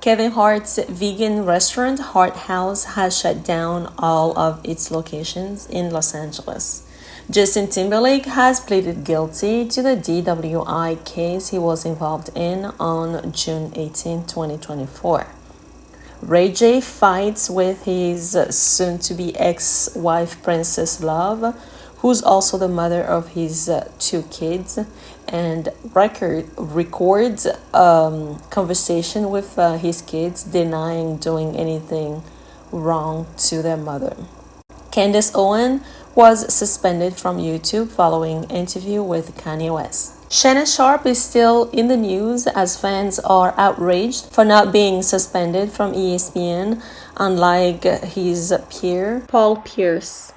Kevin Hart's vegan restaurant, Hart House, has shut down all of its locations in Los Angeles. Justin Timberlake has pleaded guilty to the DWI case he was involved in on June 18, 2024. Ray J fights with his soon-to-be ex-wife Princess Love, who's also the mother of his 2 kids, and records conversation with his kids denying doing anything wrong to their mother. Candace Owens was suspended from YouTube following interview with Kanye West. Shannon Sharpe is still in the news as fans are outraged for not being suspended from ESPN, unlike his peer, Paul Pierce,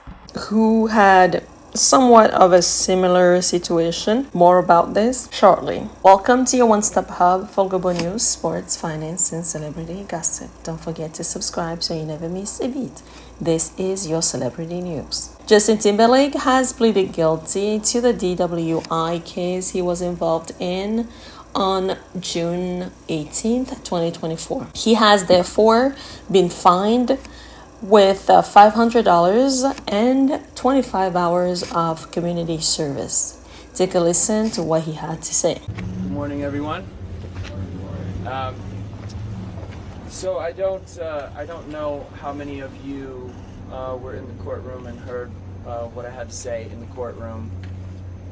who had somewhat of a similar situation. More about this shortly. Welcome to your one-stop hub for global news, sports, finance, and celebrity gossip. Don't forget to subscribe so you never miss a beat. This is your celebrity news. Justin Timberlake has pleaded guilty to the DWI case he was involved in on June 18th, 2024. He has therefore been fined with $500 and 25 hours of community service. Take a listen to what he had to say. Good morning, everyone. So I don't know how many of you were in the courtroom and heard what I had to say in the courtroom,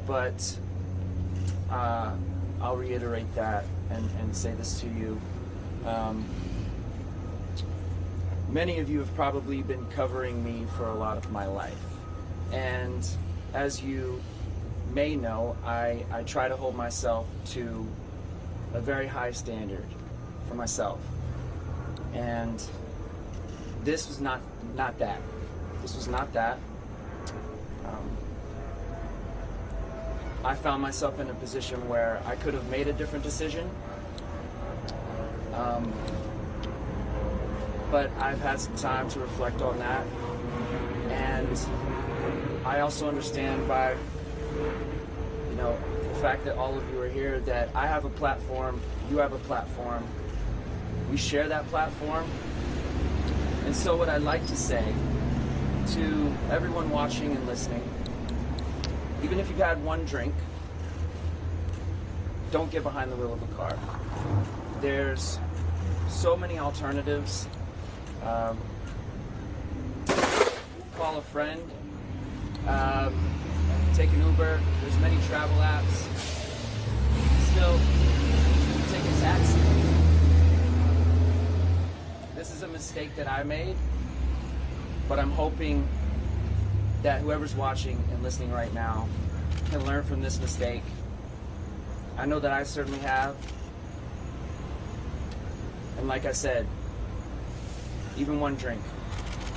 but I'll reiterate that and say this to you. Many of you have probably been covering me for a lot of my life, and as you may know, I try to hold myself to a very high standard for myself, and this was not that. This was not that. I found myself in a position where I could have made a different decision. But I've had some time to reflect on that, and I also understand by the fact that all of you are here that I have a platform, you have a platform, we share that platform. And so what I'd like to say to everyone watching and listening, even if you've had one drink, don't get behind the wheel of a car. There's so many alternatives. Call a friend, take an Uber. There's many travel apps. Still, take a taxi. This is a mistake that I made, but I'm hoping that whoever's watching and listening right now can learn from this mistake. I know that I certainly have. And like I said, even one drink,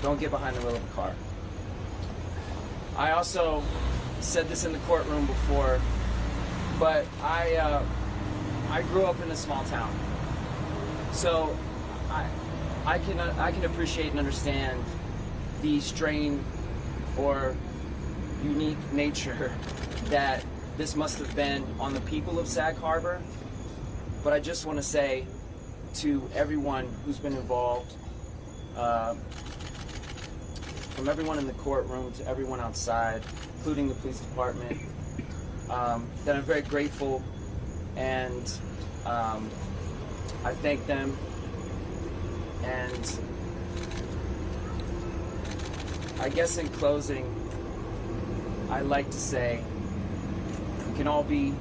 don't get behind the wheel of a car. I also said this in the courtroom before, but I grew up in a small town, so I can appreciate and understand the strain or unique nature that this must have been on the people of Sag Harbor. But I just want to say to everyone who's been involved, from everyone in the courtroom to everyone outside, including the police department, that I'm very grateful, and I thank them. And I guess in closing, I'd like to say we can all be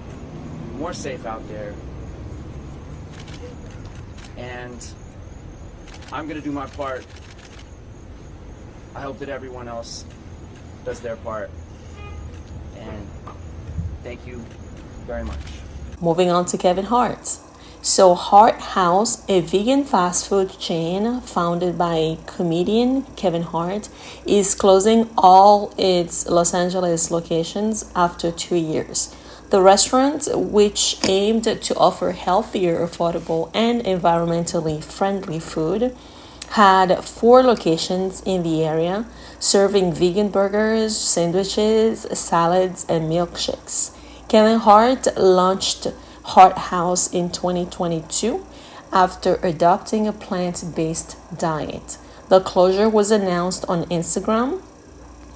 more safe out there, and I'm going to do my part. I hope that everyone else does their part. And thank you very much. Moving on to Kevin Hart. So Hart House, a vegan fast food chain founded by comedian Kevin Hart, is closing all its Los Angeles locations after 2 years. The restaurant, which aimed to offer healthier, affordable, and environmentally friendly food, had 4 locations in the area, serving vegan burgers, sandwiches, salads, and milkshakes. Kevin Hart launched Hart House in 2022 after adopting a plant-based diet. The closure was announced on Instagram.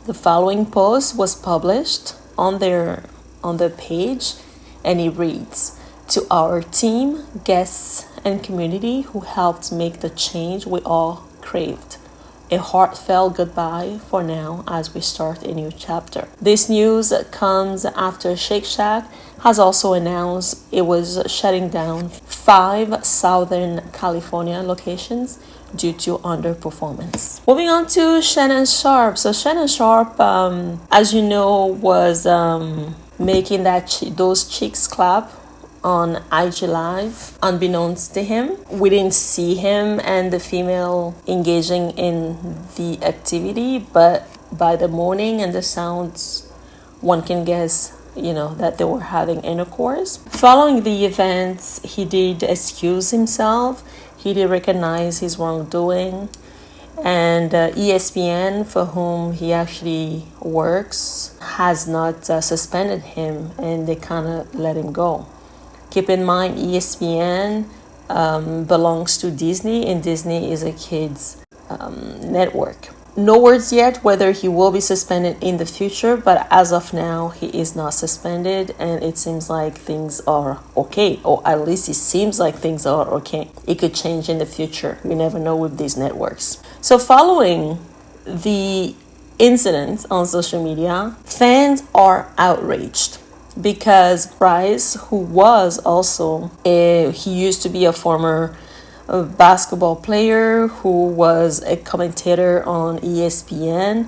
The following post was published on their page, and it reads, "To our team, guests, and community who helped make the change we all craved. A heartfelt goodbye for now as we start a new chapter." This news comes after Shake Shack has also announced it was shutting down 5 Southern California locations due to underperformance. Moving on to Shannon Sharpe. So Shannon Sharpe, as you know, was making those cheeks clap on IG Live. Unbeknownst to him, we didn't see him and the female engaging in the activity, but by the moaning and the sounds, one can guess, that they were having intercourse. Following the event, he did excuse himself. He did recognize his wrongdoing, and ESPN, for whom he actually works, has not suspended him, and they kind of let him go. Keep in mind, ESPN belongs to Disney, and Disney is a kids network. No words yet whether he will be suspended in the future, but as of now, he is not suspended, and it seems like things are okay, or at least it seems like things are okay. It could change in the future. We never know with these networks. So following the incident on social media, fans are outraged because Bryce, who was also he used to be a former basketball player who was a commentator on ESPN,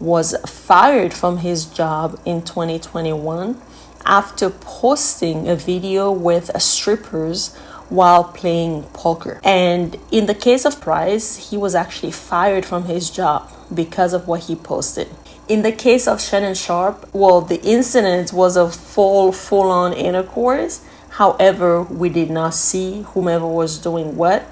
was fired from his job in 2021 after posting a video with strippers while playing poker. And in the case of Bryce, he was actually fired from his job because of what he posted. In the case of Shannon Sharpe, well, the incident was a full-on intercourse. However, we did not see whomever was doing what.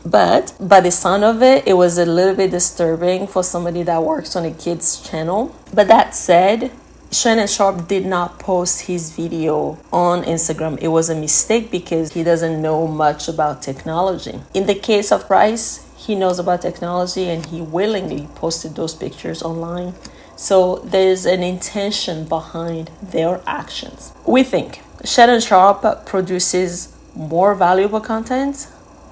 But by the sound of it, it was a little bit disturbing for somebody that works on a kids channel. But that said, Shannon Sharpe did not post his video on Instagram. It was a mistake because he doesn't know much about technology. In the case of Bryce, he knows about technology and he willingly posted those pictures online. So there's an intention behind their actions. We think Shannon Sharpe produces more valuable content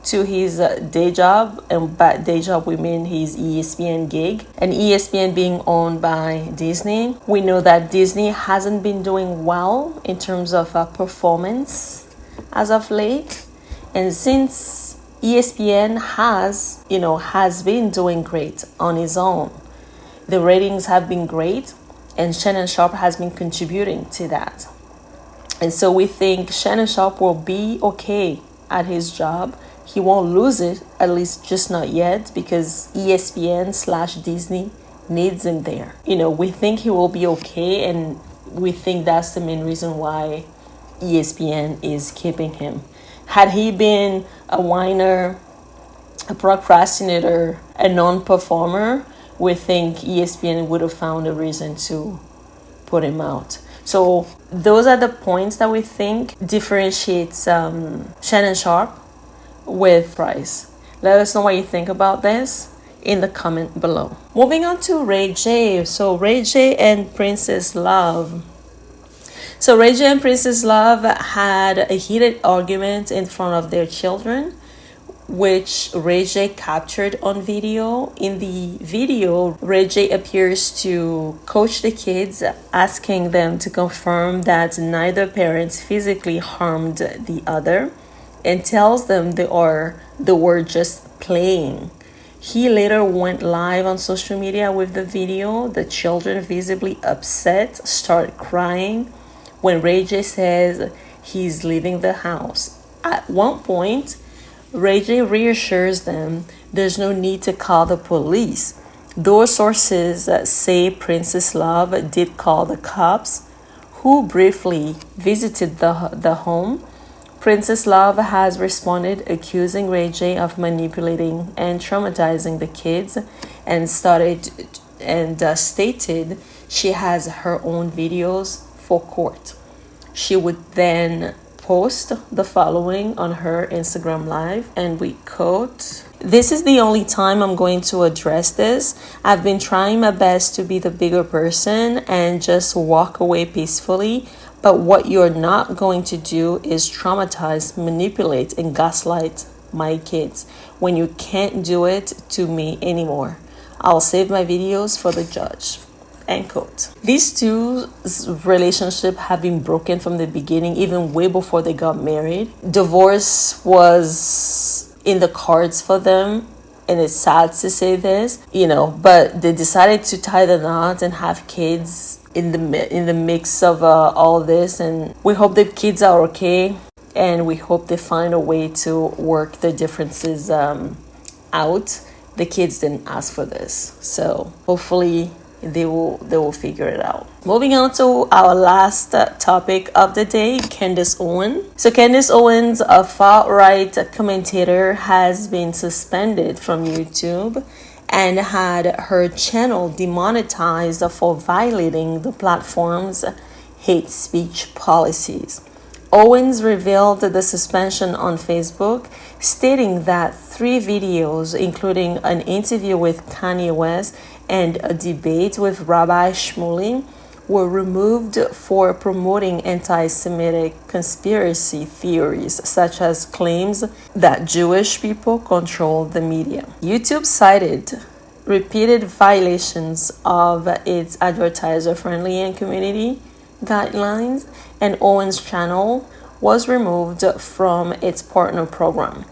to his day job, and by day job we mean his ESPN gig, and ESPN being owned by Disney. We know that Disney hasn't been doing well in terms of performance as of late, and since ESPN has been doing great on his own, the ratings have been great, and Shannon Sharpe has been contributing to that. And so we think Shannon Sharpe will be okay at his job. He won't lose it, at least just not yet, because ESPN/Disney needs him there. We think he will be okay, and we think that's the main reason why ESPN is keeping him. Had he been a whiner, a procrastinator, a non-performer, we think ESPN would have found a reason to put him out. So those are the points that we think differentiates Shannon Sharpe with Bryce. Let us know what you think about this in the comment below. Moving on to Ray J. So Ray J and Princess Love. So Ray J and Princess Love had a heated argument in front of their children, which Ray J captured on video. In the video, Ray J appears to coach the kids, asking them to confirm that neither parent physically harmed the other, and tells them they were just playing. He later went live on social media with the video. The children, visibly upset, start crying when Ray J says he's leaving the house. At one point, Ray J reassures them there's no need to call the police. Those sources say Princess Love did call the cops, who briefly visited the home. Princess Love has responded, accusing Ray J of manipulating and traumatizing the kids, and stated she has her own videos for court. She would then post the following on her Instagram live, and we quote, "This is the only time I'm going to address this. I've been trying my best to be the bigger person and just walk away peacefully. But what you're not going to do is traumatize, manipulate, and gaslight my kids when you can't do it to me anymore. I'll save my videos for the judge." End quote. These two's relationship have been broken from the beginning, even way before they got married. Divorce was in the cards for them, and it's sad to say this, but they decided to tie the knot and have kids in the mix of all this, and we hope the kids are okay, and we hope they find a way to work the differences out. The kids didn't ask for this, so hopefully they will figure it out. Moving on to our last topic of the day, Candace Owens. So Candace Owens, a far-right commentator, has been suspended from YouTube and had her channel demonetized for violating the platform's hate speech policies. Owens revealed the suspension on Facebook, stating that 3 videos, including an interview with Kanye West and a debate with Rabbi Shmuley, were removed for promoting anti-Semitic conspiracy theories, such as claims that Jewish people control the media. YouTube cited repeated violations of its advertiser-friendly and community guidelines, and Owens' channel was removed from its partner program.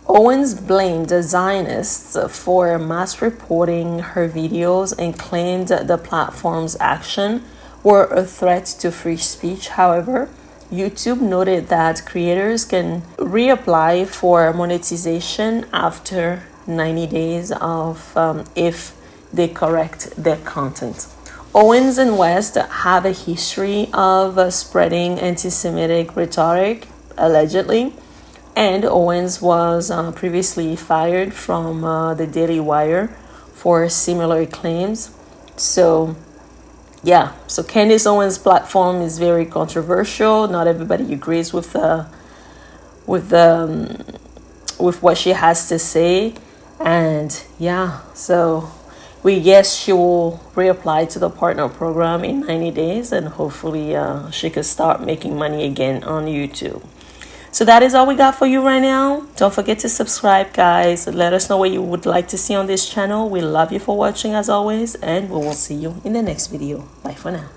Owens blamed the Zionists for mass reporting her videos and claimed the platform's action were a threat to free speech. However, YouTube noted that creators can reapply for monetization after 90 days if they correct their content. Owens and West have a history of spreading anti-Semitic rhetoric, allegedly, and Owens was previously fired from the Daily Wire for similar claims. So Candace Owens' platform is very controversial. Not everybody agrees with what she has to say, and so we guess she will reapply to the partner program in 90 days, and hopefully she could start making money again on YouTube. So that is all we got for you right now. Don't forget to subscribe, guys. Let us know what you would like to see on this channel. We love you for watching as always, and we will see you in the next video. Bye for now.